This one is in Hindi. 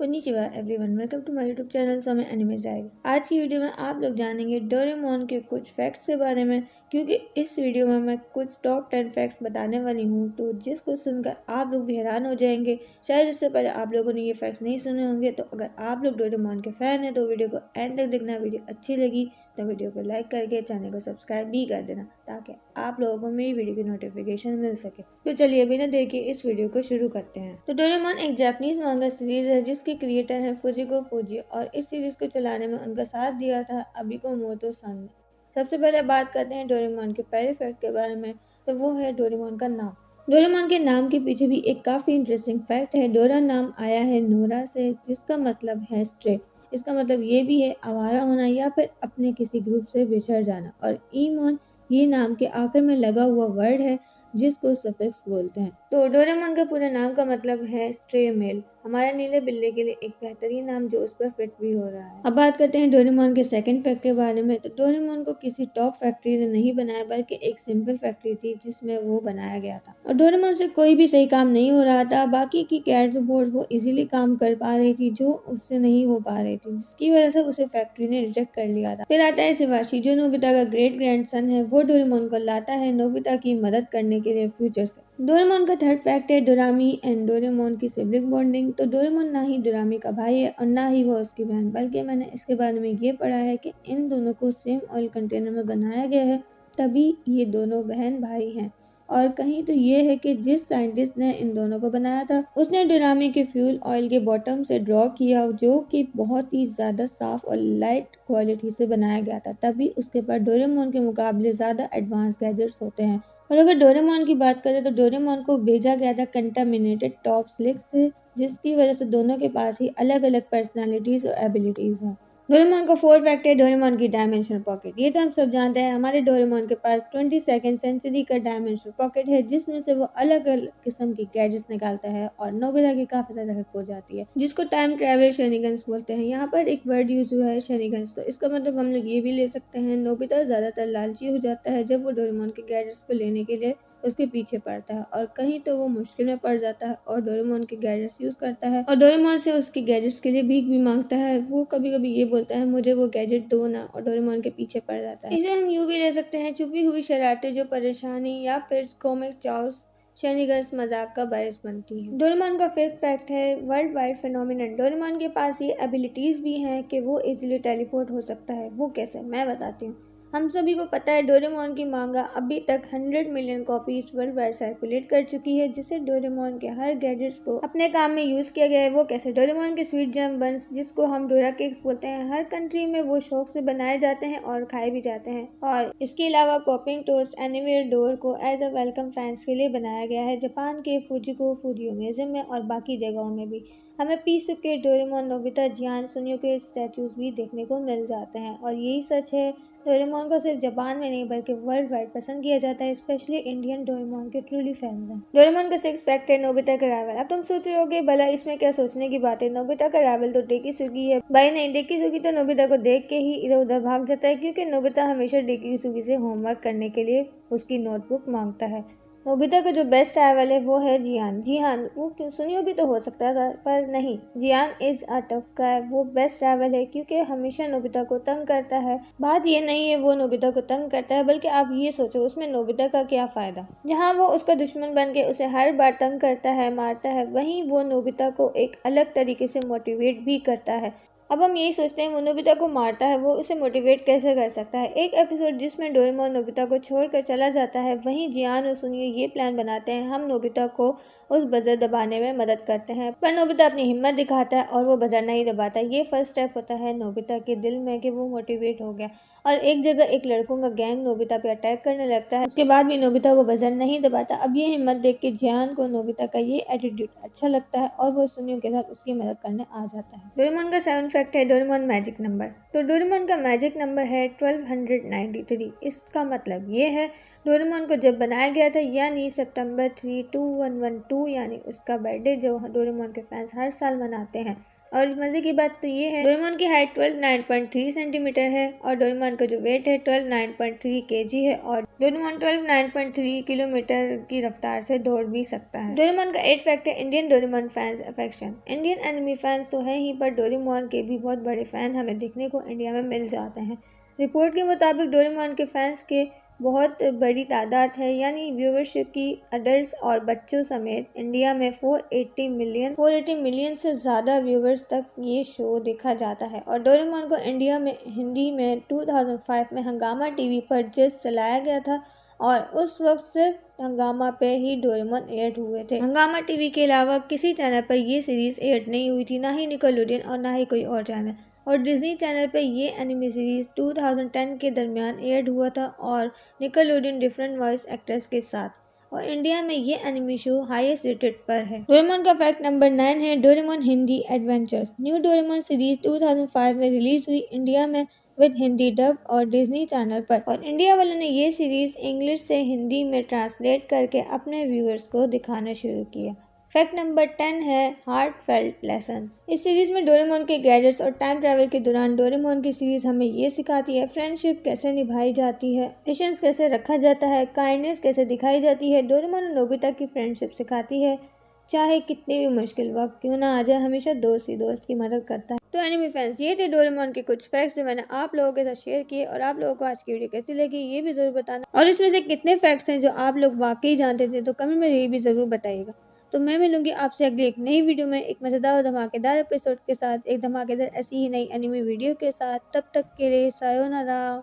Konnichiwa everyone, welcome to my YouTube channel समय एनिमे जाएगा। आज की वीडियो में आप लोग जानेंगे डोरेमोन के कुछ फैक्ट्स के बारे में, क्योंकि इस वीडियो में मैं कुछ टॉप 10 फैक्ट्स बताने वाली हूँ, तो जिसको सुनकर आप लोग भी हैरान हो जाएंगे। शायद इससे पहले आप लोगों ने ये फैक्ट्स नहीं सुने होंगे, तो अगर आप लोग डोरेमोन के फैन हैं तो वीडियो को एंड तक देखना। वीडियो अच्छी लगी तो वीडियो को लाइक करके चैनल को सब्सक्राइब भी कर देना, ताकि आप लोगों को मेरी वीडियो की नोटिफिकेशन मिल सके। तो चलिए बिना देर के इस वीडियो को शुरू करते हैं। तो डोरेमोन एक जापानीज मांगा सीरीज है जिसके क्रिएटर हैं फुजिको फूजी, और इस सीरीज को चलाने में उनका साथ दिया था अबिको मोतो सन ने। सबसे पहले बात करते हैं डोरेमोन के पहले फैक्ट के बारे में, तो वो है डोरेमोन का नाम। डोरेमोन के नाम के पीछे भी एक काफी इंटरेस्टिंग फैक्ट है। डोरा नाम आया है नोरा से, जिसका मतलब है स्ट्रे। इसका मतलब ये भी है आवारा होना या फिर अपने किसी ग्रुप से बिछड़ जाना। और ईमोन ये नाम के आखिर में लगा हुआ वर्ड है जिसको सफिक्स बोलते हैं। तो डोरेमोन का पूरा नाम का मतलब है स्ट्रे मेल, हमारा नीले बिल्ली के लिए एक बेहतरीन नाम जो उस पर फिट भी हो रहा है। अब बात करते हैं डोरेमोन के सेकंड फैक्ट के बारे में। तो डोरेमोन को किसी टॉप फैक्ट्री ने नहीं बनाया, बल्कि एक सिंपल फैक्ट्री थी जिसमें वो बनाया गया था। और डोरेमोन से कोई भी सही काम नहीं हो रहा था। बाकी की कैट रोबोट वो इजीली काम कर पा रही थी जो उससे नहीं हो पा रही थी, जिसकी वजह से उसे फैक्ट्री ने रिजेक्ट कर लिया था। फिर आता है शिवाशी, जो नोबिता का ग्रेट ग्रैंडसन है। वो डोरेमोन को लाता है नोबिता की मदद करने के लिए फ्यूचर से। डोरेमोन का थर्ड फैक्ट है डोरामी एंड डोरेमोन की सिबलिंग बॉन्डिंग। तो डोरेमोन ना ही डोरामी का भाई है और ना ही वो उसकी बहन, बल्कि मैंने इसके बारे में ये पढ़ा है कि इन दोनों को सेम ऑयल कंटेनर में बनाया गया है, तभी ये दोनों बहन भाई हैं। और कहीं तो ये है कि जिस साइंटिस्ट ने इन दोनों को बनाया था उसने डोरामी के फ्यूल ऑयल के बॉटम से ड्रॉ किया, जो कि बहुत ही ज्यादा साफ और लाइट क्वालिटी से बनाया गया था, तभी उसके पास डोरेमोन के मुकाबले ज्यादा एडवांस गैजेट्स होते हैं। और अगर डोरेमोन की बात करें तो डोरेमोन को भेजा गया था कंटामिनेटेड टॉप स्लिक से, जिसकी वजह से दोनों के पास ही अलग अलग पर्सनालिटीज और एबिलिटीज हैं। डोरेमोन का फोर्थ फैक्ट है डोरेमोन की डायमेंशनल पॉकेट। ये तो हम सब जानते हैं, हमारे डोरेमोन के पास 22nd सेंचुरी का डायमेंशनल पॉकेट है, जिसमें से वो अलग अलग किस्म की गैजेट्स निकालता है और नोबिता की काफी ज्यादा हेल्प हो जाती है, जिसको टाइम ट्रेवल शेनिगन्स बोलते हैं। यहाँ पर एक वर्ड यूज हुआ है शेनिगन्स, तो इसका मतलब हम लोग ये भी ले सकते हैं नोबिता ज्यादातर लालची हो जाता है जब वो डोरेमोन के गैजेट्स को लेने के लिए उसके पीछे पड़ता है, और कहीं तो वो मुश्किल में पड़ जाता है और डोरेमोन के गैजेट्स यूज करता है और डोरेमोन से उसके गैजेट्स के लिए भीख भी मांगता है। वो कभी कभी ये बोलता है मुझे वो गैजेट दो ना, और डोरेमोन के पीछे पड़ जाता है। इसे हम यूं भी ले सकते हैं छुपी हुई शरारतें जो परेशानी या फिर कॉमिक चाउस शेनिगन्स मजाक का बायस बनती है। डोरेमोन का फिफ्थ फैक्ट है वर्ल्ड वाइड फेनोमिनन। डोरेमोन के पास ये एबिलिटीज भी हैं कि वो इजीली टेलीपोर्ट हो सकता है। वो कैसे, मैं बताती हूँ। हम सभी को पता है डोरेमोन की मांगा अभी तक 100 million copies world wide circulate कर चुकी है, जिसे डोरेमोन के हर गैजेट्स को अपने काम में यूज किया गया है। वो कैसे, डोरेमोन के स्वीट जैम बन्स, जिसको हम डोरा केक्स बोलते हैं, हर कंट्री में वो शौक से बनाए जाते हैं और खाए भी जाते हैं। और इसके अलावा कॉपिंग टोस्ट एनीवेयर डोर को एज अ वेलकम फैंस के लिए बनाया गया है, जापान के फुजिको फूजियो म्यूजियम में और बाकी जगहों में भी। हमें पीसुके, डोरेमोन, नोबिता, जियान, सुनियो के स्टैचूज भी देखने को मिल जाते हैं। और यही सच है, डोरेमोन को सिर्फ जापान में नहीं बल्कि वर्ल्ड वाइड पसंद किया जाता है, स्पेशली इंडियन डोरेमोन के ट्रूली फैंस हैं। डोरेमोन का सिक्स फैक्ट है नोबिता का राइवल। अब तुम सोच रहे होगे भला इसमें क्या सोचने की बात है, नोबिता का राइवल तो डेकिसुगी है। भाई नहीं, डेकिसुगी तो नोबिता को देख के ही इधर उधर भाग जाता है, क्योंकि नोबिता हमेशा डेकिसुगी से होमवर्क करने के लिए उसकी नोटबुक मांगता है। नोबिता का जो बेस्ट राइवल है वो है जियान। जी हाँ, वो क्यों, सुनियो भी तो हो सकता था, पर नहीं, जियान इज अ टफ गाय। वो बेस्ट राइवल है क्योंकि हमेशा नोबिता को तंग करता है। बात ये नहीं है वो नोबिता को तंग करता है, बल्कि आप ये सोचो उसमें नोबिता का क्या फायदा। जहाँ वो उसका दुश्मन बन के उसे हर बार तंग करता है, मारता है, वहीं वो नोबिता को एक अलग तरीके से मोटिवेट भी करता है। अब हम यही सोचते हैं वो नोबिता को मारता है, वो उसे मोटिवेट कैसे कर सकता है। एक एपिसोड जिसमें डोरेमोन नोबिता को छोड़कर चला जाता है, वहीं जियान और सुनियो ये प्लान बनाते हैं हम नोबिता को उस बजर दबाने में मदद करते हैं, पर नोबिता अपनी हिम्मत दिखाता है और वो बजर नहीं दबाता। ये फर्स्ट स्टेप होता है नोबिता के दिल में कि वो मोटिवेट हो गया, और एक जगह एक लड़कों का गैंग नोबिता पे अटैक करने लगता है। उसके बाद भी नोबिता वो बजर नहीं दबाता। अब ये हिम्मत देख के जियान को नोबिता का ये एटीट्यूड अच्छा लगता है और वो सुनियो के साथ उसकी मदद करने आ जाता है। डोरेमोन का सेवन फैक्ट है डोरेमोन मैजिक नंबर। तो डोरेमोन का मैजिक नंबर है 1293। इसका मतलब ये है डोरेमोन को जब बनाया गया था, यानी सितंबर 3, 2112, यानी उसका बर्थडे जो डोरेमोन के फैंस हर साल मनाते हैं। और मजे की बात तो ये है, डोरेमोन की हाइट 12.9.3 सेंटीमीटर है और डोरेमोन का जो वेट है 12.9.3 केजी है और डोरेमोन 12.9.3 किलोमीटर की रफ्तार से दौड़ भी सकता है। डोरेमोन का 8 फैक्ट है Indian Doraemon fans affection. Indian enemy fans तो हैं ही, पर डोरेमोन के भी बहुत बड़े फैन हमें देखने को इंडिया में मिल जाते हैं। रिपोर्ट के मुताबिक डोरेमोन के फैंस के बहुत बड़ी तादाद है, यानी व्यूवरशिप की अडल्ट और बच्चों समेत इंडिया में 480 मिलियन से ज़्यादा व्यूवर्स तक ये शो देखा जाता है। और डोरेमोन को इंडिया में हिंदी में 2005 में हंगामा टीवी पर जस्ट चलाया गया था और उस वक्त सिर्फ हंगामा पे ही डोरेमोन एयर्ड हुए थे। हंगामा टीवी के अलावा किसी चैनल पर ये सीरीज एयर्ड नहीं हुई थी, ना ही निकोलोडियन और ना ही कोई और चैनल। और डिज्नी चैनल पर ये एनिमे सीरीज 2010 के दरमियान एयर्ड हुआ था और निकोलोडियन डिफरेंट वॉइस एक्टर्स के साथ। और इंडिया में ये एनिमे शो हाईएस्ट रेटेड पर है। डोरेमोन का फैक्ट नंबर 9 है Doraemon Hindi adventures. New Doraemon series 2005 में रिलीज हुई इंडिया में विद हिंदी डब और डिज्नी चैनल पर, और इंडिया वालों ने ये सीरीज इंग्लिश से हिंदी में ट्रांसलेट करके अपने व्यूअर्स को दिखाना शुरू किया। फैक्ट नंबर 10 है हार्ट फेल्ट लेसन्स। इस सीरीज में डोरेमोन के गैजेट्स और टाइम ट्रैवल के दौरान डोरेमोन की सीरीज हमें ये सिखाती है फ्रेंडशिप कैसे निभाई जाती है, पेशेंस कैसे रखा जाता है, काइंडनेस कैसे दिखाई जाती है। डोरेमोन और नोबिता की फ्रेंडशिप सिखाती है चाहे कितनी भी मुश्किल वक्त क्यों ना आ जाए, हमेशा दोस्त ही दोस्त की मदद करता है। तो एनिमे फैंस, ये थे डोरेमोन के कुछ फैक्ट्स जो मैंने आप लोगों के साथ शेयर किए। और आप लोगों को आज की वीडियो कैसी लगी ये भी जरूर बताना, और इसमें से कितने फैक्ट्स हैं जो आप लोग वाकई जानते थे तो कमेंट में ये भी जरूर बताइएगा। तो मैं मिलूंगी आपसे अगली एक नई वीडियो में एक मजेदार और धमाकेदार एपिसोड के साथ, एक धमाकेदार ऐसी ही नई एनिमे वीडियो के साथ। तब तक के लिए सायोनारा।